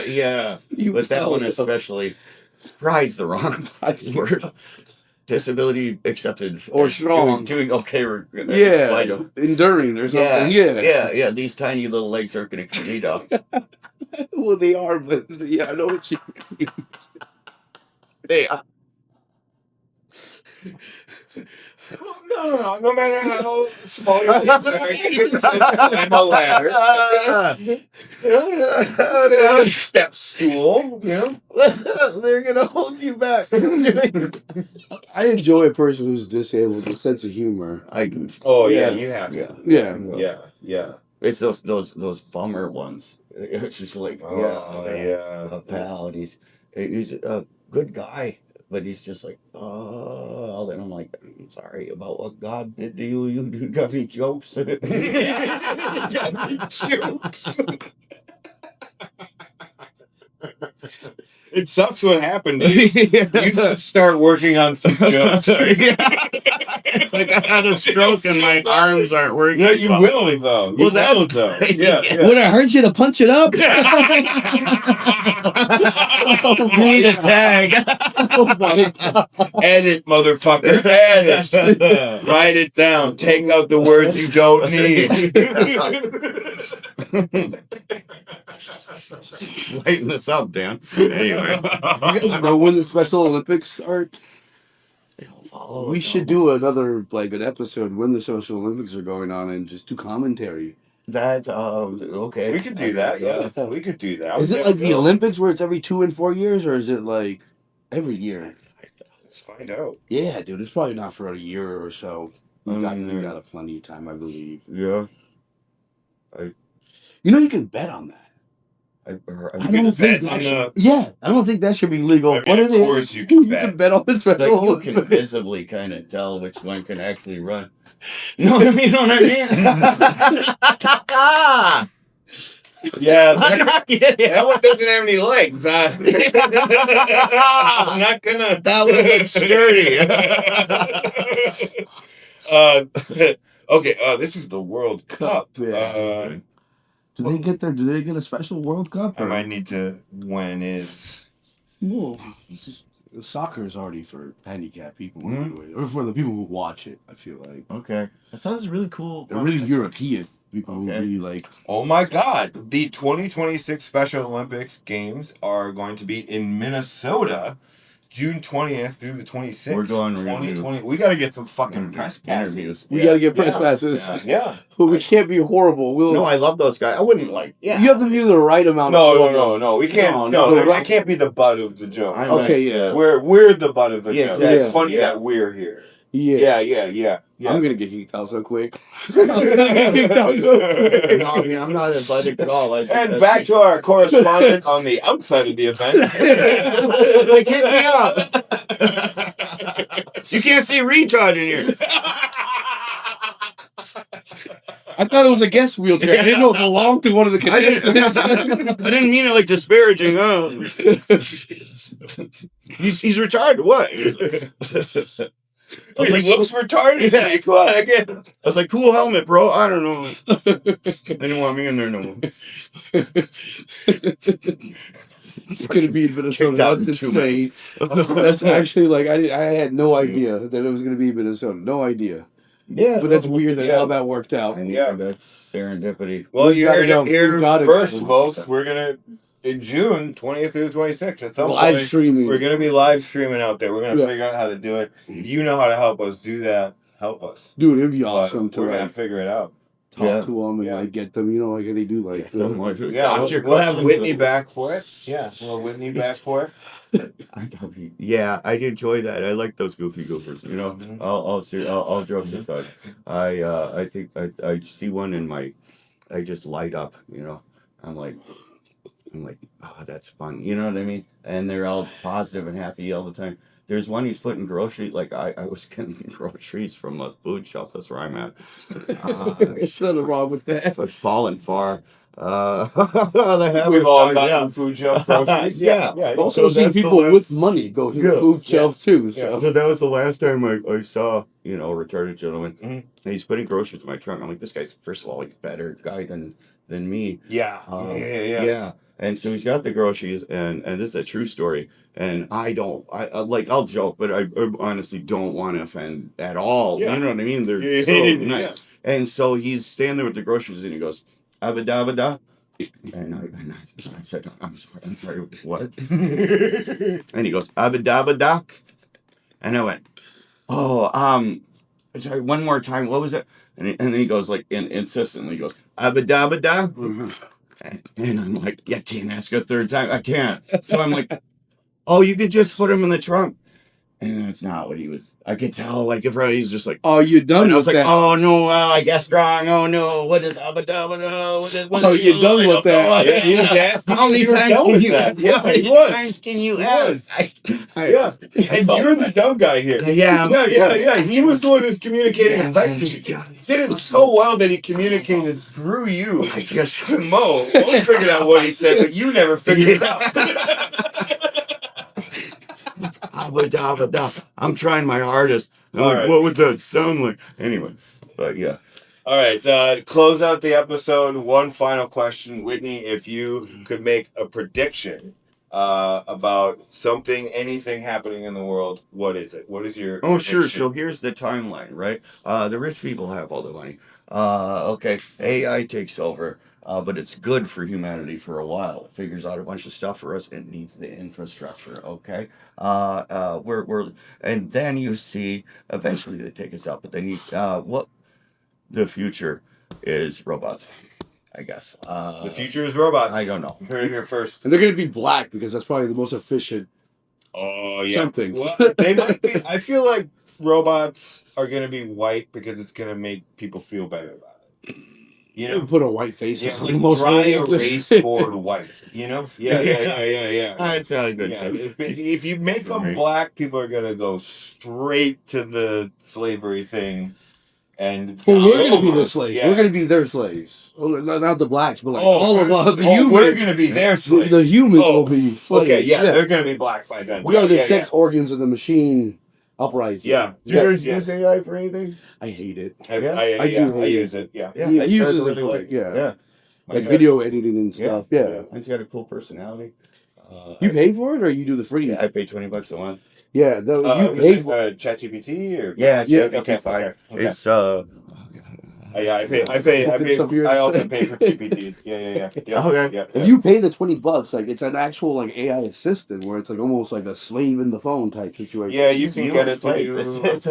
Yeah, but that one especially. Pride's the wrong word. Disability accepted or strong, doing okay. enduring or something. Yeah. These tiny little legs aren't going to keep me down. Well, they are, but I know what you mean. They No matter how small your legs are, you just climb a ladder. On a step stool, they're gonna hold you back. I enjoy a person who's disabled with a sense of humor. I do. Oh yeah, you have to. Yeah. It's those bummer ones. It's just like a pal. He's a good guy. But he's just like, oh, and I'm like, I'm sorry about what God did to you. You got me jokes. Got me jokes. It sucks what happened. You should start working on some jokes. It's like I had a stroke and my arms aren't working. No, you will though. Well, that's though. Would it hurt you to punch it up? Need a tag. Oh my God. Edit, motherfucker. Edit. Write it down. Take out the words you don't need. Lighten this up, Dan. Anyway. You guys know when the Special Olympics start? They don't follow. We should do another, an episode when the Special Olympics are going on and just do commentary. That, okay. We could do that, yeah. We could do that. Is it like the Olympics where it's every 2 and 4 years, or is it like every year? Let's find out. Yeah, dude, it's probably not for a year or so. We got plenty of time, I believe. Yeah. You can bet on that. I don't think that should be legal. But it is. You can bet on the Special Olympics. You can visibly kind of tell which one can actually run. You know what I mean? Yeah, that one doesn't have any legs. I'm not gonna. That one looks sturdy. Okay. This is the World Cup. Yeah. Do they get a special World Cup? I might need to. When is? Well, soccer is already for handicapped people, or for the people who watch it. I feel like. Okay, that sounds really cool. They're really European people who really like. Oh my God! The 2026 Special Olympics Games are going to be in Minnesota, June 20th through the 26th. We're going 2020. We got to get some fucking press passes. We got to get press passes. Yeah. We can't be horrible. No, I love those guys. I wouldn't like. Yeah. You have to do the right amount. No. We can't. No, I can't be the butt of the joke. Okay, yeah. We're the butt of the joke. Exactly. It's funny that we're here. Yeah. I'm gonna get kicked out so quick. I'm not athletic at all. And back to our correspondent on the outside of the event. Like, hit me up. You can't see retard in here. I thought it was a guest wheelchair. I didn't know it belonged to one of the contestants. I didn't mean it like disparaging. He's retarded. What? I was like, looks retarded. Yeah. Come on, again. I was like, cool helmet, bro. I don't know. They didn't want me in there no more. It's going to be in Minnesota. That's insane. That's actually I had no idea that it was going to be in Minnesota. No idea. Yeah. But that's weird how that worked out. Yeah, that's serendipity. Well, you heard it here first, folks. We're going to, in June 20th through the 26th, at some point, live streaming. We're going to be live streaming out there. We're going to figure out how to do it. If you know how to help us do that, help us. Dude, it'd be awesome we're going to figure it out. Talk to them and get them, like they do. We'll have Whitney back for it. Yeah, we'll have Whitney back for it. Yeah, I enjoy that. I like those goofy goofers. You know, I'll jokes aside. I think I see one in my, I just light up. You know, I'm like, oh, that's fun. You know what I mean? And they're all positive and happy all the time. There's one he's putting groceries, like I was getting groceries from a food shelf. That's where I'm at. There's nothing wrong with that. But falling far. We've all gotten food shelf groceries. Yeah. I've also seen people with money go to the food shelf too. So that was the last time I saw, you know, a retarded gentleman. And he's putting groceries in my trunk. I'm like, this guy's, first of all, like, a better guy than me. Yeah. And so he's got the groceries, and this is a true story. And I like, I'll joke, but I honestly don't want to offend at all. Yeah. You know what I mean? They're so nice. Yeah. And so he's standing there with the groceries, and he goes, abba-dabba-da. And I said, I'm sorry, what? And he goes, abba-dabba-da. And I went, oh, sorry, one more time, what was it? And then he goes, like, insistently, he goes, abba-dabba-da. And I'm like, yeah, I can't ask a third time. I can't. So I'm like, oh, you could just put him in the trunk. And that's not what he was. I could tell, like, if he's just like, oh, you're done with that. And I was like, oh, no, I guess wrong. Oh, no, what is abba-dabba-da? Oh, you're done with that. Yeah, he was asking. How many times can you ask? Yeah, How many times can you ask? Yeah, and you're the dumb guy here. Yeah. He was the one who's communicating. He did it so well that he communicated through you to Mo. Mo figured out what he said, but you never figured it out. I'm trying my hardest. I'm like, what would that sound like? Anyway, but yeah. All right, close out the episode. One final question, Whitney. If you could make a prediction about anything happening in the world, what is it? What is your prediction? Sure. So here's the timeline, right? The rich people have all the money. Okay, AI takes over. But it's good for humanity for a while. It figures out a bunch of stuff for us. It needs the infrastructure. Okay, and then you see eventually they take us out, but they need what the future is robots. I guess the future is robots. I don't know. You heard it here first. And they're going to be black because that's probably the most efficient. Oh yeah. Something. Well, they might be. I feel like robots are going to be white because it's going to make people feel better about it. You know, put a white face on. Like dry erase board white. You know? Yeah. That's a good if you make them black, people are gonna go straight to the slavery thing. And we're gonna be the slaves. Yeah. We're gonna be their slaves. Not the blacks, but like all of the humans. We're gonna be their slaves. The humans will be slaves. Okay, yeah, they're gonna be black by then. We are the sex organs of the machine uprising. Yeah. Do you guys use AI for anything? I hate it. I use it. Yeah. I use it really like. Yeah. Like video editing and stuff. Yeah. It's got a cool personality. You pay for it or you do the free? Yeah, I pay $20 a month. Yeah, you pay for ChatGPT or ChatGPT 5. Okay. It's I also pay for GPT. Yeah. Okay. Yeah. If you pay the $20, like it's an actual like AI assistant where it's like almost like a slave in the phone type situation. Yeah, you can get it to do. It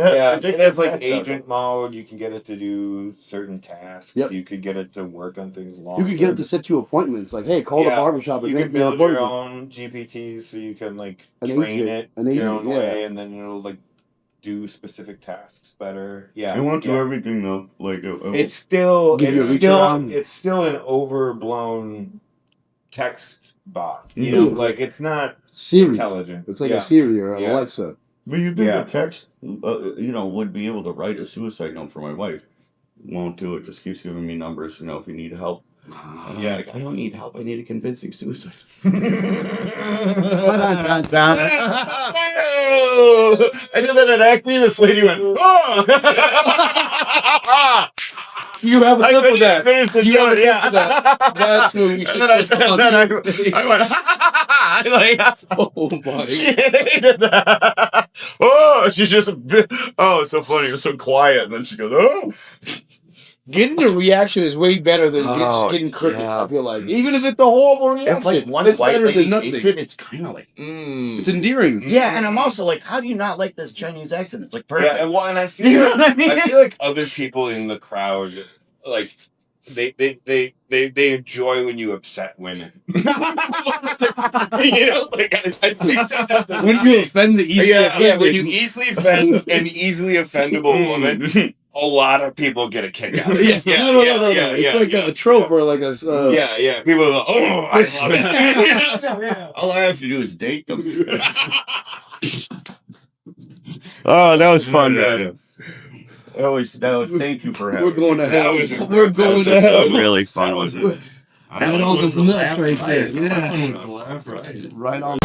has like agent mode. You can get it to do certain tasks. Yep. You could get it to work on things long. You could get it to set you appointments. Like, hey, call the barbershop. You can build your own GPTs so you can like train it your own way, and then it'll like do specific tasks better. Yeah, it won't do everything though. Like it's still an overblown text bot. You know, like it's not Siri. Intelligent. It's like a Siri or an Alexa. But you think a text, would be able to write a suicide note for my wife? Won't do it. Just keeps giving me numbers. If you need help. I don't need help. I need a convincing suicide. I did that at Acme. This lady went, oh! You have a clip of that. Finish the joke, yeah. That's what we should. I went, oh my! She hated that. Oh, she's just so funny. It was so quiet, and then she goes, oh. Getting the reaction is way better than just getting cricket. I feel like, even if it's a horrible reaction, if like one white lady eats it, it's kind of like, it's endearing. Yeah, and I'm also like, how do you not like this Chinese accent? It's like perfect. Yeah, and I feel, I feel like other people in the crowd, like they they enjoy when you upset women. You know, like I think that's when you offend the easily offended. when you easily offend an easily offendable woman, a lot of people get a kick out of it. No. It's like a trope or like a. People are like, oh, I love it. All I have to do is date them. Oh, that was fun, man. That was. Thank you for having. We're going to hell. We're going to hell. Really fun, wasn't it? That was the nuts right there. Yeah. Right on.